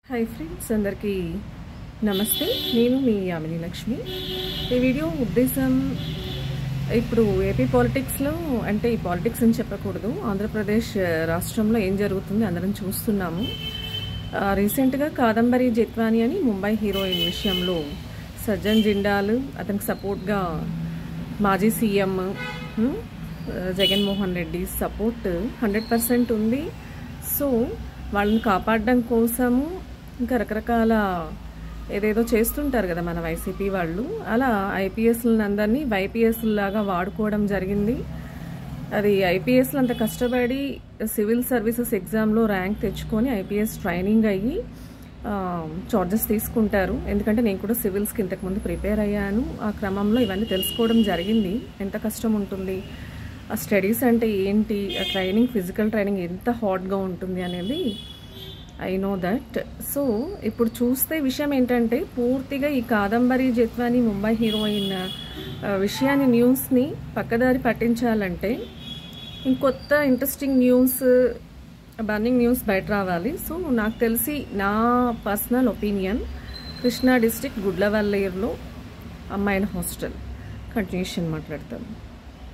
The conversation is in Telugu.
హాయ్ ఫ్రెండ్స్, అందరికీ నమస్తే. నేను మీ యామిని లక్ష్మి. ఈ వీడియో ఉద్దేశం ఇప్పుడు ఏపీ పాలిటిక్స్లో, అంటే ఈ పాలిటిక్స్ అని చెప్పకూడదు, ఆంధ్రప్రదేశ్ రాష్ట్రంలో ఏం జరుగుతుంది అందరం చూస్తున్నాము. రీసెంట్గా కాదంబరి జెత్వాని అని ముంబై హీరోయిన్ విషయంలో సజ్జన్ జిందాల్, అతనికి సపోర్ట్గా మాజీ సీఎం జగన్మోహన్ రెడ్డి సపోర్ట్ 100% ఉంది. సో వాళ్ళని కాపాడడం కోసము ఇంకా రకరకాల ఏదేదో చేస్తుంటారు కదా మన వైసీపీ వాళ్ళు. అలా ఐపీఎస్లను అందరినీ వైపీఎస్లాగా వాడుకోవడం జరిగింది. అది ఐపీఎస్లు అంత కష్టపడి సివిల్ సర్వీసెస్ ఎగ్జామ్లో ర్యాంక్ తెచ్చుకొని ఐపీఎస్ ట్రైనింగ్ అయ్యి చార్జెస్ తీసుకుంటారు. ఎందుకంటే నేను కూడా సివిల్స్కి ఇంతకుముందు ప్రిపేర్ అయ్యాను. ఆ క్రమంలో ఇవన్నీ తెలుసుకోవడం జరిగింది. ఎంత కష్టం ఉంటుంది, ఆ స్టడీస్ అంటే ఏంటి, ఆ ట్రైనింగ్, ఫిజికల్ ట్రైనింగ్ ఎంత హాట్గా ఉంటుంది అనేది ఐ నో దట్. సో ఇప్పుడు చూస్తే విషయం ఏంటంటే, పూర్తిగా ఈ కాదంబరి జెత్వాని ముంబై హీరోయిన్ విషయాన్ని, న్యూస్ని పక్కదారి పట్టించాలంటే ఇంకొత్త ఇంట్రెస్టింగ్ న్యూస్, బర్నింగ్ న్యూస్ బయట రావాలి. సో నాకు తెలిసి, నా పర్సనల్ ఒపీనియన్, కృష్ణా డిస్ట్రిక్ట్ గుడ్లవల్లేరులో అమ్మాయిల హాస్టల్ కంటిన్యూషన్ మాట్లాడతాను.